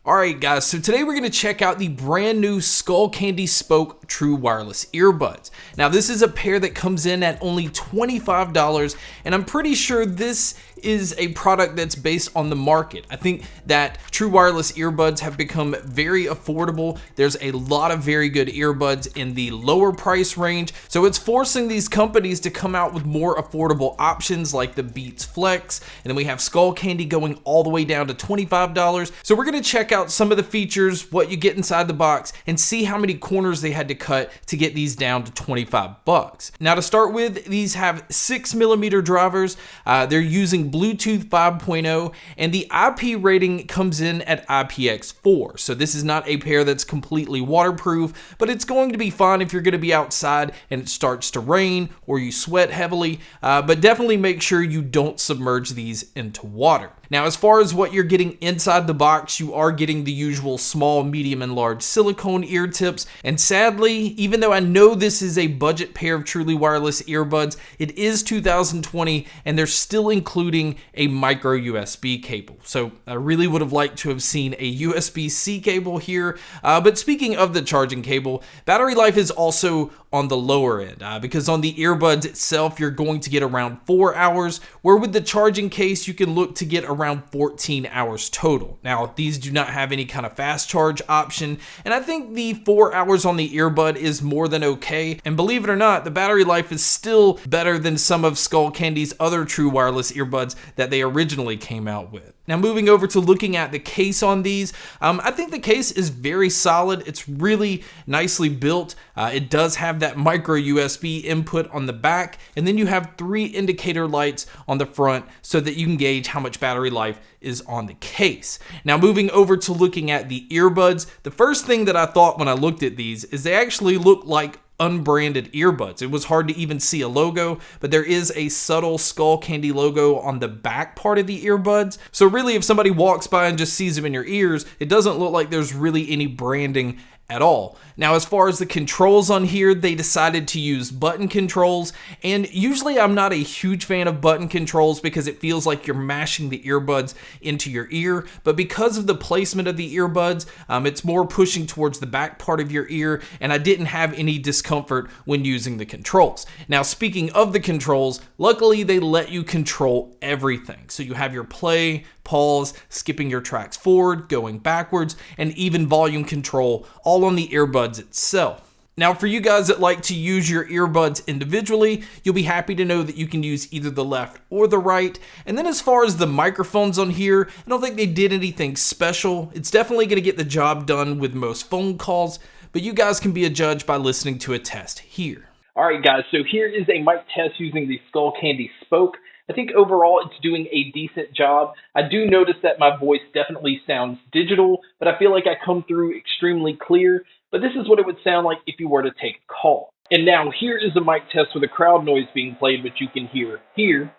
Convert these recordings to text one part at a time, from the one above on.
Alright guys, so today we're going to check out the brand new Skullcandy Spoke true wireless earbuds. Now this is a pair that comes in at only $25, and I'm pretty sure this is a product that's based on the market. I think that true wireless earbuds have become very affordable. There's a lot of very good earbuds in the lower price range, so it's forcing these companies to come out with more affordable options like the Beats Flex, and then we have Skullcandy going all the way down to $25. So we're going to check out some of the features, what you get inside the box, and see how many corners they had to cut to get these down to 25 bucks. Now to start with, these have 6mm drivers. They're using Bluetooth 5.0, and the IP rating comes in at IPX4. So this is not a pair that's completely waterproof, but it's going to be fine if you're going to be outside and it starts to rain or you sweat heavily, but definitely make sure you don't submerge these into water. Now, as far as what you're getting inside the box, you are getting the usual small, medium, and large silicone ear tips. And sadly, even though I know this is a budget pair of truly wireless earbuds, it is 2020 and they're still including a micro USB cable. So I really would have liked to have seen a USB-C cable here. But speaking of the charging cable, battery life is also on the lower end because on the earbuds itself, you're going to get around 4 hours, where with the charging case, you can look to get around 14 hours total. Now, these do not have any kind of fast charge option, and I think the 4 hours on the earbud is more than okay. And believe it or not, the battery life is still better than some of Skullcandy's other true wireless earbuds that they originally came out with. Now, moving over to looking at the case on these, I think the case is very solid. It's really nicely built. It does have that micro USB input on the back, and then you have 3 indicator lights on the front so that you can gauge how much battery life is on the case. Now, moving over to looking at the earbuds, the first thing that I thought when I looked at these is they actually look like unbranded earbuds. It was hard to even see a logo, but there is a subtle Skullcandy logo on the back part of the earbuds. So really, if somebody walks by and just sees them in your ears, it doesn't look like there's really any branding at all. Now, as far as the controls on here, they decided to use button controls, and usually I'm not a huge fan of button controls because it feels like you're mashing the earbuds into your ear, but because of the placement of the earbuds, it's more pushing towards the back part of your ear, and I didn't have any discomfort when using the controls. Now, speaking of the controls, luckily they let you control everything. So you have your play, pause, skipping your tracks forward, going backwards, and even volume control, all on the earbuds itself. Now, for you guys that like to use your earbuds individually, you'll be happy to know that you can use either the left or the right. And then as far as the microphones on here, I don't think they did anything special. It's definitely going to get the job done with most phone calls, but you guys can be a judge by listening to a test here. All right, guys, so here is a mic test using the Skullcandy Spoke. I think overall it's doing a decent job. I do notice that my voice definitely sounds digital, but I feel like I come through extremely clear. But this is what it would sound like if you were to take a call. And now here is a mic test with a crowd noise being played, which you can hear here.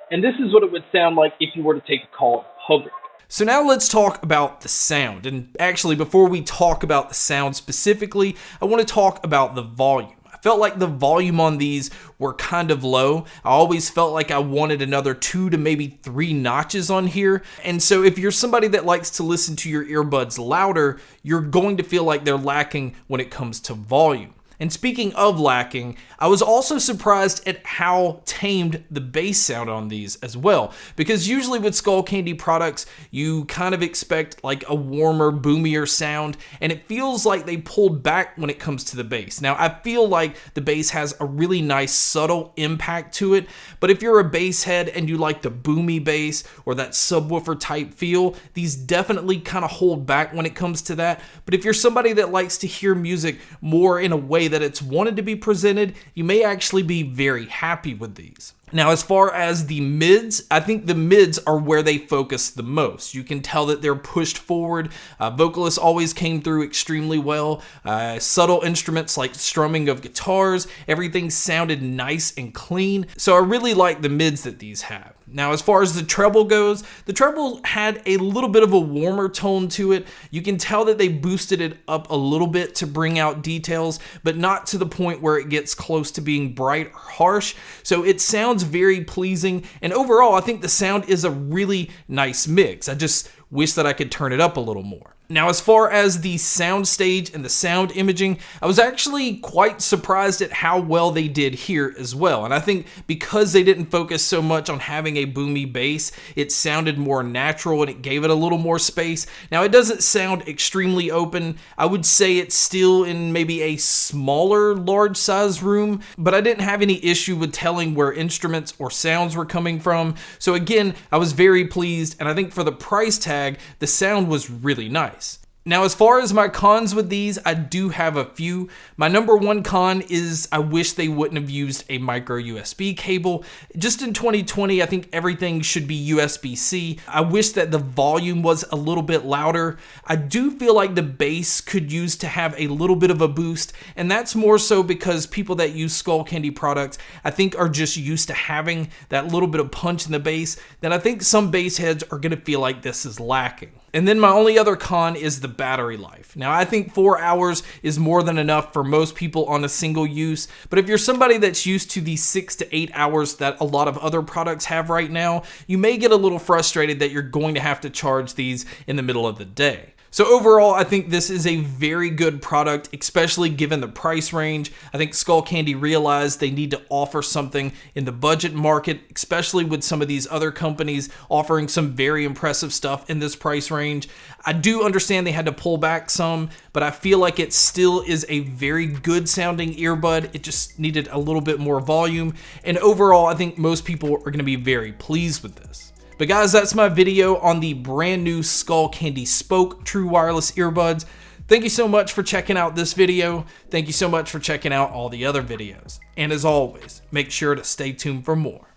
And this is what it would sound like if you were to take a call in public. So now let's talk about the sound. And actually, before we talk about the sound specifically, I want to talk about the volume. Felt like the volume on these were kind of low. I always felt like I wanted another 2 to maybe 3 notches on here. And so if you're somebody that likes to listen to your earbuds louder, you're going to feel like they're lacking when it comes to volume. And speaking of lacking, I was also surprised at how tamed the bass sound on these as well. Because usually with Skullcandy products, you kind of expect like a warmer, boomier sound, and it feels like they pulled back when it comes to the bass. Now, I feel like the bass has a really nice, subtle impact to it, but if you're a bass head and you like the boomy bass or that subwoofer type feel, these definitely kind of hold back when it comes to that. But if you're somebody that likes to hear music more in a way that it's wanted to be presented, you may actually be very happy with these. Now, as far as the mids, I think the mids are where they focus the most. You can tell that they're pushed forward. Vocalists always came through extremely well. Subtle instruments like strumming of guitars, everything sounded nice and clean. So I really like the mids that these have. Now, as far as the treble goes, the treble had a little bit of a warmer tone to it. You can tell that they boosted it up a little bit to bring out details, but not to the point where it gets close to being bright or harsh. So it sounds very pleasing, and overall, I think the sound is a really nice mix. I just wish that I could turn it up a little more. Now, as far as the sound stage and the sound imaging, I was actually quite surprised at how well they did here as well. And I think because they didn't focus so much on having a boomy bass, it sounded more natural and it gave it a little more space. Now, it doesn't sound extremely open. I would say it's still in maybe a smaller, large size room, but I didn't have any issue with telling where instruments or sounds were coming from. So again, I was very pleased, and I think for the price tag, the sound was really nice. Now, as far as my cons with these, I do have a few. My number one con is I wish they wouldn't have used a micro USB cable. Just in 2020, I think everything should be USB-C. I wish that the volume was a little bit louder. I do feel like the bass could use to have a little bit of a boost, and that's more so because people that use Skullcandy products, I think, are just used to having that little bit of punch in the bass. Then I think some bass heads are gonna feel like this is lacking. And then my only other con is the battery life. Now, I think 4 hours is more than enough for most people on a single use, but if you're somebody that's used to the 6 to 8 hours that a lot of other products have right now, you may get a little frustrated that you're going to have to charge these in the middle of the day. So overall, I think this is a very good product, especially given the price range. I think Skullcandy realized they need to offer something in the budget market, especially with some of these other companies offering some very impressive stuff in this price range. I do understand they had to pull back some, but I feel like it still is a very good sounding earbud. It just needed a little bit more volume. And overall, I think most people are going to be very pleased with this. But guys, that's my video on the brand new Skullcandy Spoke true wireless earbuds. Thank you so much for checking out this video. Thank you so much for checking out all the other videos. And as always, make sure to stay tuned for more.